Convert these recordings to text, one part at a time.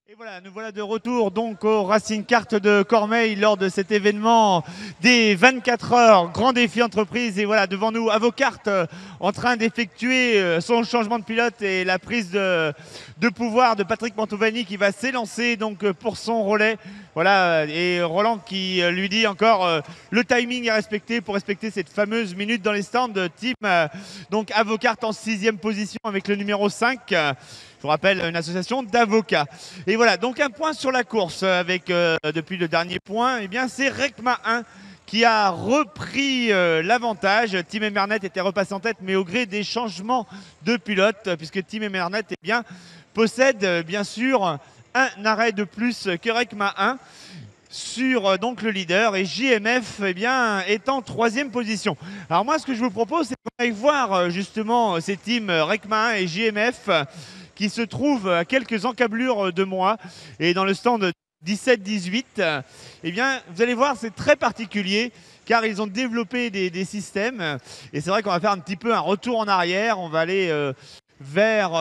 Et voilà, nous voilà de retour donc au Racing Kart de Cormeilles lors de cet événement des 24 heures, grand défi entreprise. Et voilà, devant nous, Avocart en train d'effectuer son changement de pilote et la prise de pouvoir de Patrick Mantovani qui va s'élancer donc pour son relais. Voilà, et Roland qui lui dit encore le timing est respecté pour respecter cette fameuse minute dans les stands de team. Donc Avocart en 6e position avec le numéro 5. Je vous rappelle, une association d'avocats. Et voilà, donc un point sur la course avec, depuis le dernier point, eh bien c'est Recma 1 qui a repris l'avantage. Tim Emmernet était repassé en tête, mais au gré des changements de pilote, puisque Tim Emmernet eh bien, possède bien sûr un arrêt de plus que Recma 1 sur donc le leader, et JMF eh bien, est en 3e position. Alors moi, ce que je vous propose, c'est qu'on aille voir justement ces teams Recma 1 et JMF qui se trouvent à quelques encablures de moi, et dans le stand 17-18, eh bien, vous allez voir, c'est très particulier car ils ont développé des systèmes, et c'est vrai qu'on va faire un petit peu un retour en arrière. On va aller vers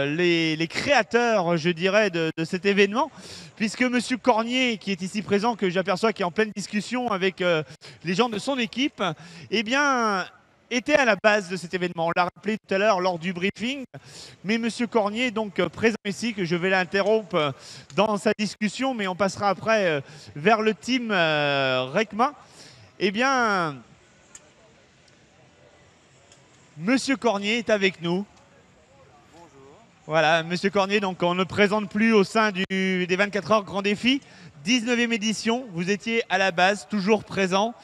les créateurs, je dirais, de cet événement, puisque Monsieur Cornier, qui est ici présent, que j'aperçois qui est en pleine discussion avec les gens de son équipe, eh bien, était à la base de cet événement. On l'a rappelé tout à l'heure lors du briefing, mais Monsieur Cornier, donc présent ici, que je vais l'interrompre dans sa discussion, mais on passera après vers le team Recma. Eh bien, Monsieur Cornier est avec nous. Voilà, Monsieur Cornier, donc on ne présente plus au sein des 24 heures grand défi. 19e édition, vous étiez à la base, toujours présent.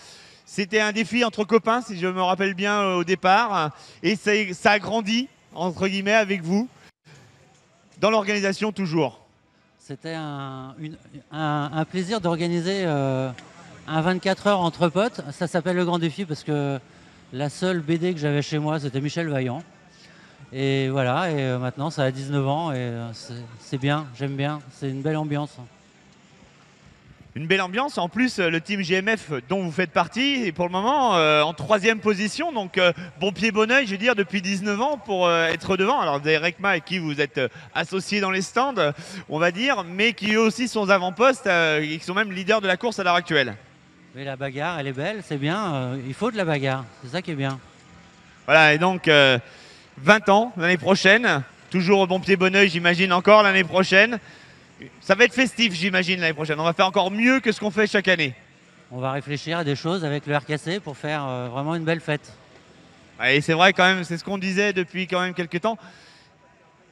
C'était un défi entre copains, si je me rappelle bien au départ. Et ça a grandi, entre guillemets, avec vous, dans l'organisation toujours. C'était un plaisir d'organiser un 24 heures entre potes. Ça s'appelle le grand défi parce que la seule BD que j'avais chez moi, c'était Michel Vaillant. Et voilà, et maintenant ça a 19 ans et c'est bien, j'aime bien, c'est une belle ambiance. Une belle ambiance. En plus, le team GMF dont vous faites partie est pour le moment en 3e position. Donc, bon pied, bon oeil, je veux dire, depuis 19 ans pour être devant. Alors, des Recma avec qui vous êtes associés dans les stands, on va dire, mais qui eux aussi sont avant-postes et qui sont même leaders de la course à l'heure actuelle. Mais la bagarre, elle est belle, c'est bien, il faut de la bagarre, c'est ça qui est bien. Voilà, et donc 20 ans l'année prochaine, toujours au bon pied, bon oeil, j'imagine encore l'année prochaine. Ça va être festif, j'imagine, l'année prochaine. On va faire encore mieux que ce qu'on fait chaque année. On va réfléchir à des choses avec le RKC pour faire vraiment une belle fête. Et c'est vrai quand même, c'est ce qu'on disait depuis quand même quelques temps.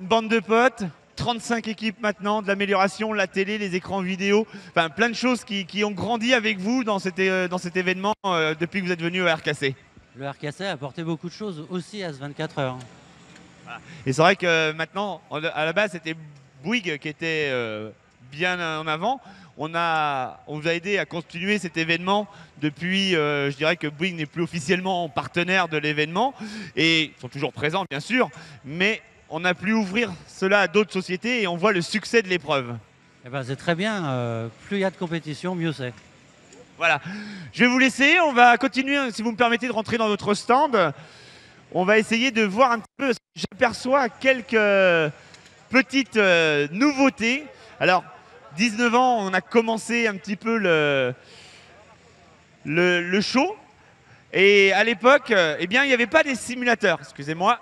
Une bande de potes, 35 équipes maintenant, de l'amélioration, la télé, les écrans vidéo, enfin plein de choses qui ont grandi avec vous dans cet événement depuis que vous êtes venu au RKC. Le RKC a apporté beaucoup de choses aussi à ce 24 heures. Voilà. Et c'est vrai que maintenant, à la base, c'était Bouygues qui était bien en avant. On vous a aidé à continuer cet événement depuis, je dirais que Bouygues n'est plus officiellement partenaire de l'événement, et ils sont toujours présents bien sûr, mais on a pu ouvrir cela à d'autres sociétés et on voit le succès de l'épreuve. Eh ben, c'est très bien, plus il y a de compétition, mieux c'est. Voilà, je vais vous laisser, on va continuer, si vous me permettez de rentrer dans notre stand. On va essayer de voir un petit peu, j'aperçois quelques petite nouveauté. Alors, 19 ans, on a commencé un petit peu le show. Et à l'époque, eh bien, il n'y avait pas des simulateurs. Excusez-moi.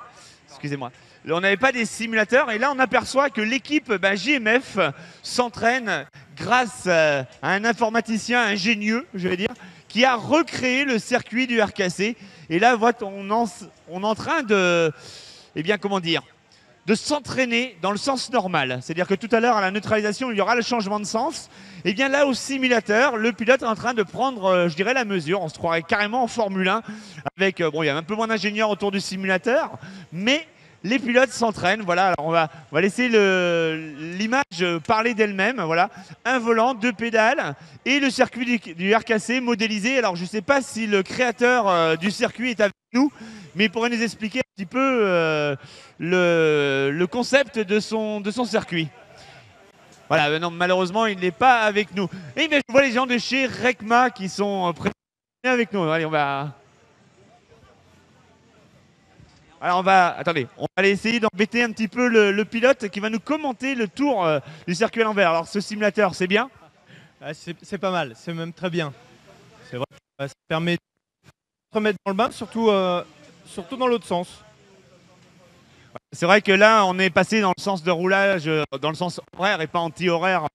On n'avait pas des simulateurs. Et là, on aperçoit que l'équipe JMF s'entraîne grâce à un informaticien ingénieux, je vais dire, qui a recréé le circuit du RKC. Et là, on est en train de, eh bien, comment dire, de s'entraîner dans le sens normal. C'est-à-dire que tout à l'heure, à la neutralisation, il y aura le changement de sens. Et bien là, au simulateur, le pilote est en train de prendre, je dirais, la mesure. On se croirait carrément en Formule 1 avec, bon, il y a un peu moins d'ingénieurs autour du simulateur, mais les pilotes s'entraînent. Voilà, alors on va laisser l'image parler d'elle-même. Voilà, un volant, 2 pédales et le circuit du RKC modélisé. Alors, je ne sais pas si le créateur du circuit est avec nous, mais il pourrait nous expliquer un petit peu le concept de son circuit. Voilà, non, malheureusement, il n'est pas avec nous. Et bien, je vois les gens de chez Recma qui sont présents avec nous. Allez, on va... Alors attendez, on va aller essayer d'embêter un petit peu le pilote qui va nous commenter le tour du circuit à l'envers. Alors ce simulateur, c'est bien? Ah, c'est pas mal, c'est même très bien. C'est vrai que ça permet de se remettre dans le bain, surtout dans l'autre sens. C'est vrai que là, on est passé dans le sens de roulage, dans le sens horaire et pas anti-horaire.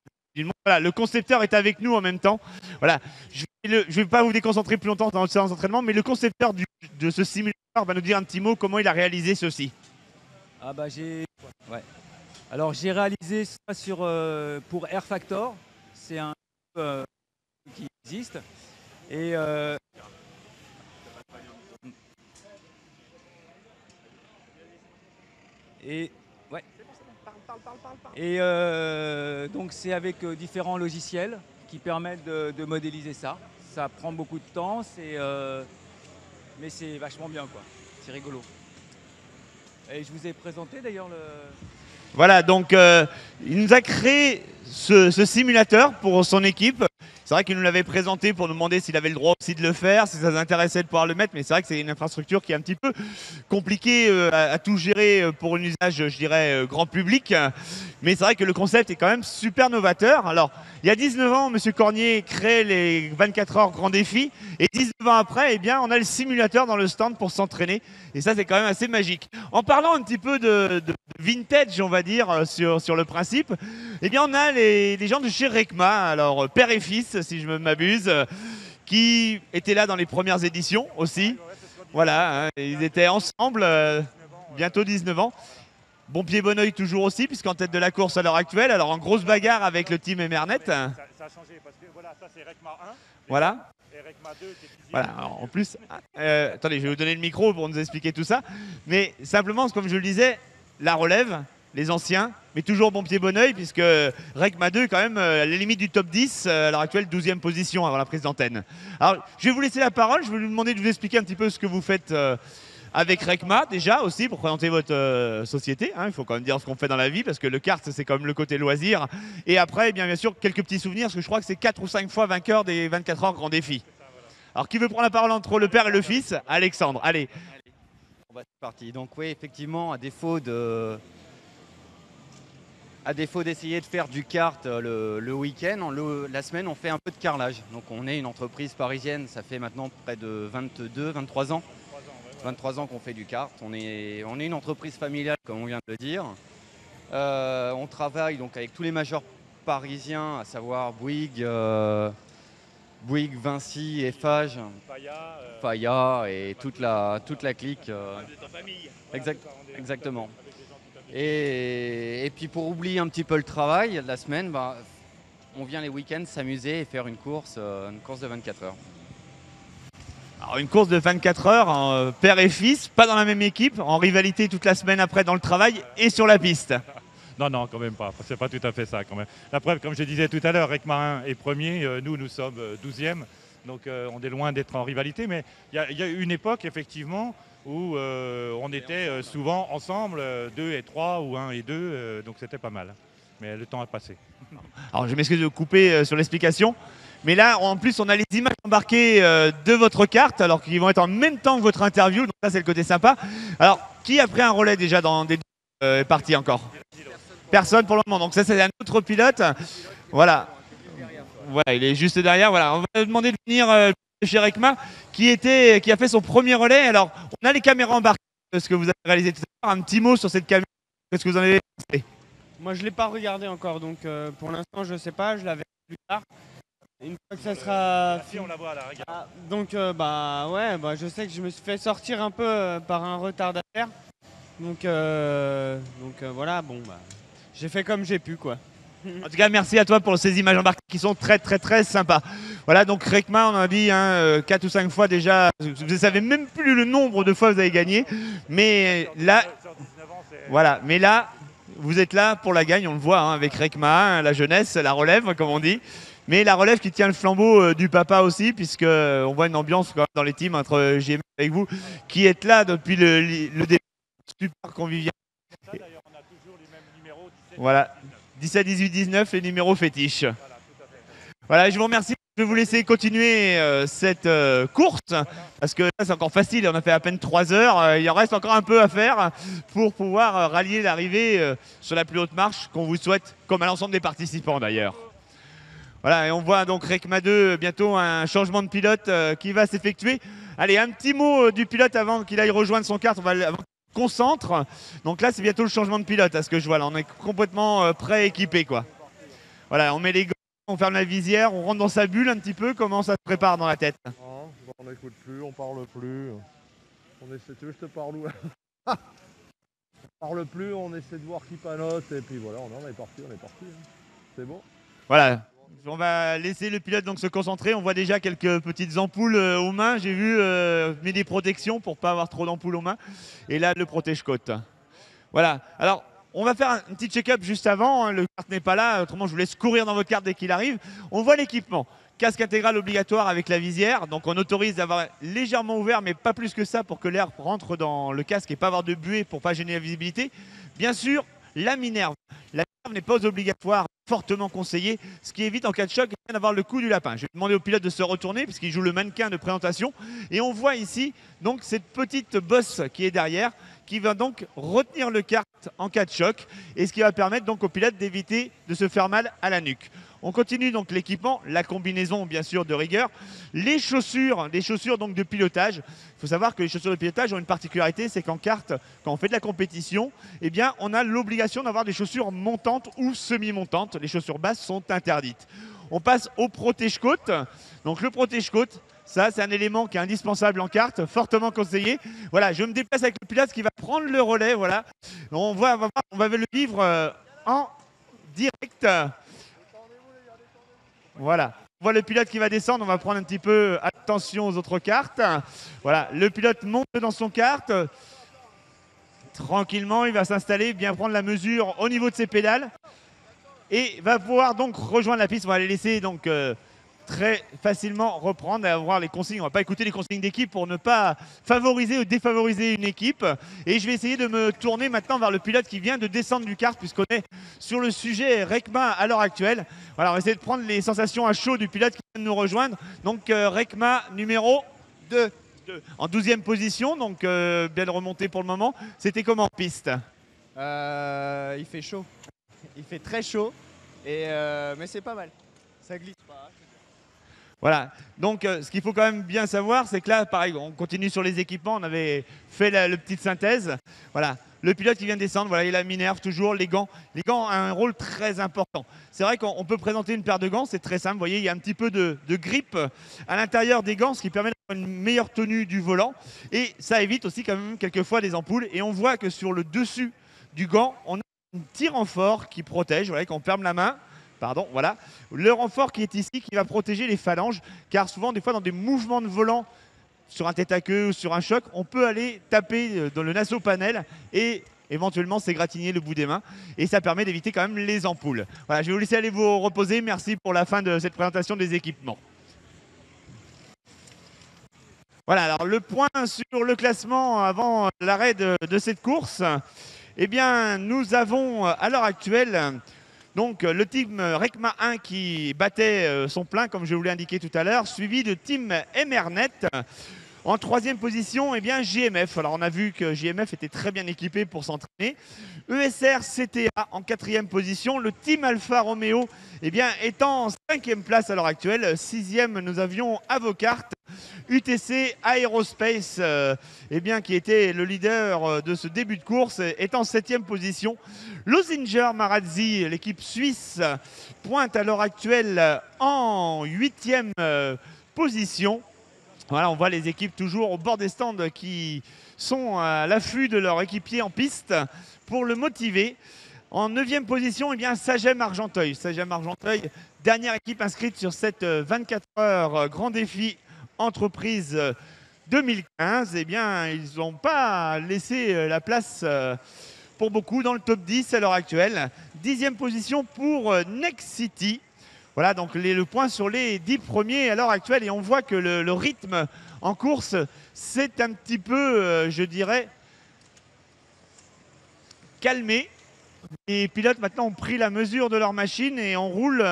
Voilà, le concepteur est avec nous en même temps. Voilà, je ne vais pas vous déconcentrer plus longtemps dans le séance d'entraînement, mais le concepteur de ce simulateur va nous dire un petit mot comment il a réalisé ceci. Ah bah Alors j'ai réalisé ça pour Air Factor. C'est un qui existe et ouais. Et donc c'est avec différents logiciels qui permettent de modéliser ça. Ça prend beaucoup de temps, mais c'est vachement bien quoi. C'est rigolo. Et je vous ai présenté d'ailleurs le... Voilà, donc il nous a créé ce simulateur pour son équipe. C'est vrai qu'il nous l'avait présenté pour nous demander s'il avait le droit aussi de le faire, si ça nous intéressait de pouvoir le mettre, mais c'est vrai que c'est une infrastructure qui est un petit peu compliquée à tout gérer pour un usage, je dirais, grand public. Mais c'est vrai que le concept est quand même super novateur. Alors, il y a 19 ans, M. Cornier crée les 24 heures grand défi. Et 19 ans après, eh bien, on a le simulateur dans le stand pour s'entraîner. Et ça, c'est quand même assez magique. En parlant un petit peu de vintage, on va dire, sur le principe, eh bien, on a les gens de chez Recma, alors père et fils, si je ne m'abuse, qui étaient là dans les premières éditions aussi. Voilà, hein, ils étaient ensemble, bientôt 19 ans. Bon pied, bon oeil toujours aussi, puisqu'en tête de la course à l'heure actuelle. Alors en grosse bagarre avec le team Emernet. Ça a changé parce que voilà, ça c'est Recma 1. Voilà. Et Recma 2 qui est dixième. Voilà, alors, en plus, attendez, je vais vous donner le micro pour nous expliquer tout ça. Mais simplement, comme je le disais, la relève, les anciens, mais toujours bon pied, bon oeil, puisque Recma 2 est quand même à la limite du top 10, à l'heure actuelle 12e position avant la prise d'antenne. Alors, je vais vous laisser la parole, je vais vous demander de vous expliquer un petit peu ce que vous faites avec Recma déjà aussi pour présenter votre société. Hein. Il faut quand même dire ce qu'on fait dans la vie parce que le kart c'est comme le côté loisir. Et après, bien sûr, quelques petits souvenirs parce que je crois que c'est 4 ou 5 fois vainqueur des 24 heures grand défi. Alors qui veut prendre la parole entre le père et le fils? Alexandre, allez. Bon, bah, c'est parti. Donc oui, effectivement, à défaut d'essayer de faire du kart le week-end, la semaine on fait un peu de carrelage. Donc on est une entreprise parisienne, ça fait maintenant près de 22, 23 ans. 23 ans qu'on fait du kart. On est une entreprise familiale, comme on vient de le dire. On travaille donc avec tous les majors parisiens, à savoir Bouygues, Vinci, Eiffage, Faya et toute la clique. Exactement. Et puis pour oublier un petit peu le travail de la semaine, bah, on vient les week-ends s'amuser et faire une course de 24 heures. Alors une course de 24 heures, père et fils, pas dans la même équipe, en rivalité toute la semaine après dans le travail et sur la piste. Non, quand même pas. C'est pas tout à fait ça quand même. La preuve, comme je disais tout à l'heure, Recma 1 est premier, nous sommes 12e. Donc on est loin d'être en rivalité, mais il y a eu une époque effectivement où on était souvent ensemble, 2 et 3 ou 1 et 2, donc c'était pas mal. Mais le temps a passé. Alors je m'excuse de couper sur l'explication. Mais là, en plus, on a les images embarquées de votre carte, alors qu'ils vont être en même temps que votre interview. Donc ça, c'est le côté sympa. Alors, qui a pris un relais déjà dans des parties encore? Personne pour le moment. Donc ça, c'est un autre pilote. Voilà. Voilà, il est juste derrière. Voilà. On va demander de venir chez Recma, qui a fait son premier relais. Alors, on a les caméras embarquées, ce que vous avez réalisé tout à l'heure. Un petit mot sur cette caméra. Qu'est-ce que vous en avez pensé? Moi, je ne l'ai pas regardé encore, donc pour l'instant, je ne sais pas. Je la verrai plus tard. Une fois que ça sera Si on la voit là, regarde. donc je sais que je me suis fait sortir un peu par un retardataire. Donc voilà, j'ai fait comme j'ai pu quoi. En tout cas, merci à toi pour ces images embarquées qui sont très très très sympas. Voilà, donc Recma, on a dit 4 ou 5 fois déjà. Vous ne savez même plus le nombre de fois que vous avez gagné. Mais là, voilà, vous êtes là pour la gagne, on le voit avec Recma, la jeunesse, la relève comme on dit. Mais la relève qui tient le flambeau du papa aussi, puisqu'on voit une ambiance quand même dans les teams entre JM avec vous, qui êtes là depuis le début. Super convivial. D'ailleurs, on a toujours les mêmes numéros. 17, voilà, 17, 18, 19, les numéros fétiches. Voilà, tout à fait. Voilà, je vous remercie. Je vais vous laisser continuer cette course parce que là c'est encore facile, on a fait à peine 3 heures, il en reste encore un peu à faire pour pouvoir rallier l'arrivée sur la plus haute marche qu'on vous souhaite, comme à l'ensemble des participants d'ailleurs. Voilà, et on voit donc Recma 2, bientôt un changement de pilote qui va s'effectuer. Allez, un petit mot du pilote avant qu'il aille rejoindre son kart, avant qu'il se concentre. Donc là c'est bientôt le changement de pilote, à ce que je vois là, on est complètement prêt équipé quoi. Voilà, on met les gants, on ferme la visière, on rentre dans sa bulle un petit peu. Comment ça se prépare dans la tête? On n'écoute plus, on parle plus. On essaie, tu veux que je te parle où? On parle plus, on essaie de voir qui panote et puis voilà, on est parti, C'est bon. Voilà, on va laisser le pilote donc se concentrer. On voit déjà quelques petites ampoules aux mains. J'ai vu met des protections pour pas avoir trop d'ampoules aux mains. Et là, le protège-côte. Voilà, alors on va faire un petit check-up juste avant, hein. Le kart n'est pas là, autrement je vous laisse courir dans votre kart dès qu'il arrive. On voit l'équipement. Casque intégral obligatoire avec la visière, donc on autorise d'avoir légèrement ouvert, mais pas plus que ça pour que l'air rentre dans le casque et pas avoir de buée pour pas gêner la visibilité. Bien sûr, la minerve. La minerve n'est pas obligatoire, fortement conseillée, ce qui évite en cas de choc d'avoir le coup du lapin. Je vais demander au pilote de se retourner puisqu'il joue le mannequin de présentation. Et on voit ici donc cette petite bosse qui est derrière, qui va donc retenir le kart en cas de choc et ce qui va permettre donc au pilote d'éviter de se faire mal à la nuque. On continue donc l'équipement, la combinaison bien sûr de rigueur, les chaussures donc de pilotage. Il faut savoir que les chaussures de pilotage ont une particularité, c'est qu'en kart, quand on fait de la compétition, eh bien on a l'obligation d'avoir des chaussures montantes ou semi-montantes. Les chaussures basses sont interdites. On passe au protège-côte. Donc le protège-côte, ça, c'est un élément qui est indispensable en kart, fortement conseillé. Voilà, je me déplace avec le pilote qui va prendre le relais. Voilà, on va le vivre en direct. Voilà, on voit le pilote qui va descendre. On va prendre un petit peu attention aux autres karts. Voilà, le pilote monte dans son kart. Tranquillement, il va s'installer, bien prendre la mesure au niveau de ses pédales et va pouvoir donc rejoindre la piste. On va les laisser donc très facilement reprendre et avoir les consignes. On ne va pas écouter les consignes d'équipe pour ne pas favoriser ou défavoriser une équipe. Et je vais essayer de me tourner maintenant vers le pilote qui vient de descendre du kart puisqu'on est sur le sujet Recma à l'heure actuelle. Voilà, on va essayer de prendre les sensations à chaud du pilote qui vient de nous rejoindre. Donc Recma numéro 2. En 12e position, donc bien remonté pour le moment. C'était comment en piste? Il fait chaud. Il fait très chaud, mais c'est pas mal. Ça glisse pas. Voilà, donc ce qu'il faut quand même bien savoir, c'est que là, pareil, on continue sur les équipements, on avait fait la petite synthèse. Voilà, le pilote qui vient de descendre, voilà, il a la minerve toujours, les gants. Les gants ont un rôle très important. C'est vrai qu'on peut présenter une paire de gants, c'est très simple. Vous voyez, il y a un petit peu de grippe à l'intérieur des gants, ce qui permet d'avoir une meilleure tenue du volant. Et ça évite aussi quand même quelquefois des ampoules. Et on voit que sur le dessus du gant, on a un petit renfort qui protège, voilà, quand on ferme la main. Pardon, voilà. Le renfort qui est ici, qui va protéger les phalanges, car souvent, des fois, dans des mouvements de volant, sur un tête à queue ou sur un choc, on peut aller taper dans le naso-panel et éventuellement s'égratigner le bout des mains. Et ça permet d'éviter quand même les ampoules. Voilà, je vais vous laisser aller vous reposer. Merci pour la fin de cette présentation des équipements. Voilà, alors le point sur le classement avant l'arrêt de cette course. Eh bien, nous avons à l'heure actuelle... Donc le team Recma 1 qui battait son plein, comme je vous l'ai indiqué tout à l'heure, suivi de team Emernet. En 3e position, eh bien, JMF. Alors on a vu que JMF était très bien équipé pour s'entraîner. ESR CTA en 4e position. Le team Alfa Romeo eh bien, étant en 5e place à l'heure actuelle. 6e, nous avions Avocart. UTC Aerospace, eh bien, qui était le leader de ce début de course, est en 7e position. Lozinger Marazzi, l'équipe suisse, pointe à l'heure actuelle en 8e position. Voilà, on voit les équipes toujours au bord des stands qui sont à l'affût de leur équipier en piste pour le motiver. En 9e position, eh bien, Sagem Argenteuil. Sagem Argenteuil, dernière équipe inscrite sur cette 24 heures grand défi entreprise 2015. Eh bien, ils n'ont pas laissé la place pour beaucoup dans le top 10 à l'heure actuelle. 10e position pour Next City. Voilà, donc le point sur les 10 premiers à l'heure actuelle. Et on voit que le rythme en course, c'est un petit peu, je dirais, calmé. Les pilotes maintenant ont pris la mesure de leur machine et on roule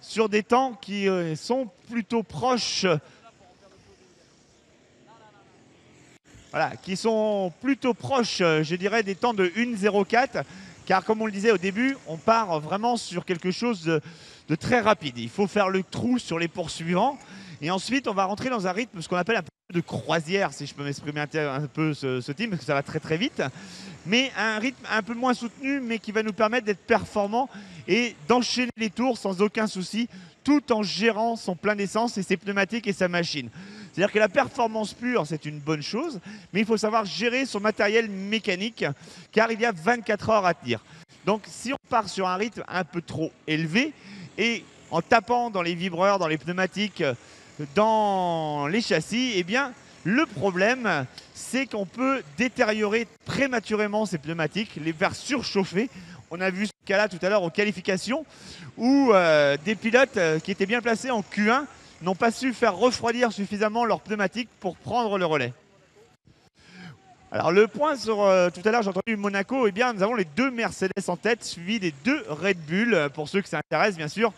sur des temps qui sont plutôt proches. Voilà, qui sont plutôt proches, je dirais, des temps de 1,04. Car comme on le disait au début, on part vraiment sur quelque chose de très rapide. Il faut faire le trou sur les poursuivants. Et ensuite, on va rentrer dans un rythme, ce qu'on appelle un peu de croisière, si je peux m'exprimer un peu ce type, parce que ça va très très vite. Mais un rythme un peu moins soutenu, mais qui va nous permettre d'être performants et d'enchaîner les tours sans aucun souci, tout en gérant son plein d'essence et ses pneumatiques et sa machine. C'est-à-dire que la performance pure, c'est une bonne chose, mais il faut savoir gérer son matériel mécanique, car il y a 24 heures à tenir. Donc si on part sur un rythme un peu trop élevé, et en tapant dans les vibreurs, dans les pneumatiques, dans les châssis, eh bien, le problème, c'est qu'on peut détériorer prématurément ces pneumatiques, les faire surchauffer. On a vu ce cas-là tout à l'heure aux qualifications, où des pilotes qui étaient bien placés en Q1 n'ont pas su faire refroidir suffisamment leurs pneumatiques pour prendre le relais. Alors le point sur, tout à l'heure j'ai entendu Monaco, eh bien nous avons les 2 Mercedes en tête, suivis des 2 Red Bull, pour ceux que ça intéresse bien sûr,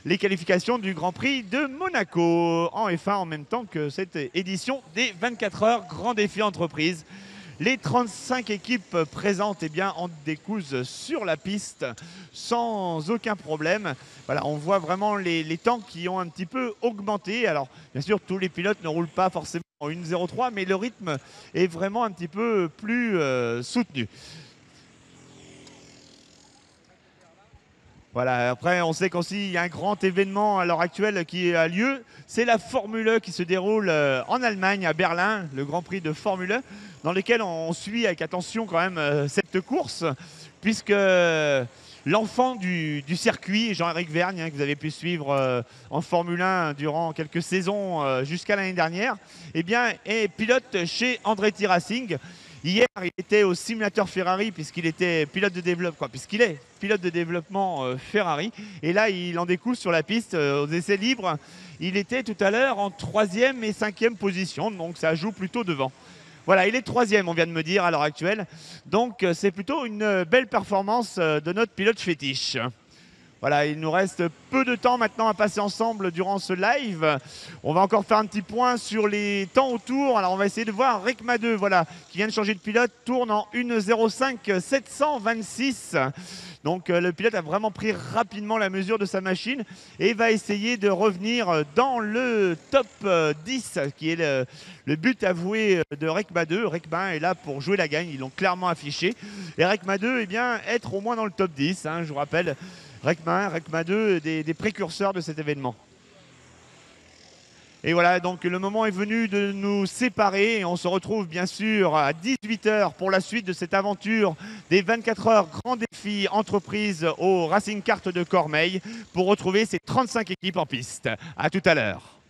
les qualifications du Grand Prix de Monaco en F1 en même temps que cette édition des 24 heures Grand Défi Entreprise. Les 35 équipes présentes eh bien, en décousent sur la piste sans aucun problème. Voilà, on voit vraiment les temps qui ont un petit peu augmenté. Alors, bien sûr, tous les pilotes ne roulent pas forcément en 1,03, mais le rythme est vraiment un petit peu plus soutenu. Voilà, après on sait qu'aussi il y a un grand événement à l'heure actuelle qui a lieu, c'est la Formule E qui se déroule en Allemagne, à Berlin, le Grand Prix de Formule E, dans lequel on suit avec attention quand même cette course, puisque l'enfant du circuit, Jean-Éric Vergne, que vous avez pu suivre en Formule 1 durant quelques saisons jusqu'à l'année dernière, eh bien, est pilote chez Andretti Racing. Hier, il était au simulateur Ferrari puisqu'il était pilote de développement, puisqu'il est pilote de développement Ferrari. Et là, il en découle sur la piste aux essais libres. Il était tout à l'heure en 3e et 5e position, donc ça joue plutôt devant. Voilà, il est 3e, on vient de me dire, à l'heure actuelle. Donc c'est plutôt une belle performance de notre pilote fétiche. Voilà, il nous reste peu de temps maintenant à passer ensemble durant ce live. On va encore faire un petit point sur les temps autour. Alors on va essayer de voir Rekma 2, voilà, qui vient de changer de pilote, tourne en 1,05 726. Donc le pilote a vraiment pris rapidement la mesure de sa machine et va essayer de revenir dans le top 10, qui est le but avoué de Rekma 2. Rekma 1 est là pour jouer la gagne, ils l'ont clairement affiché. Et Rekma 2, eh bien, être au moins dans le top 10, hein, je vous rappelle. Rekma 1, Rekma 2, des précurseurs de cet événement. Et voilà, donc le moment est venu de nous séparer et on se retrouve bien sûr à 18 h pour la suite de cette aventure des 24 heures Grand Défi Entreprise au Racing Kart de Cormeilles pour retrouver ces 35 équipes en piste. À tout à l'heure.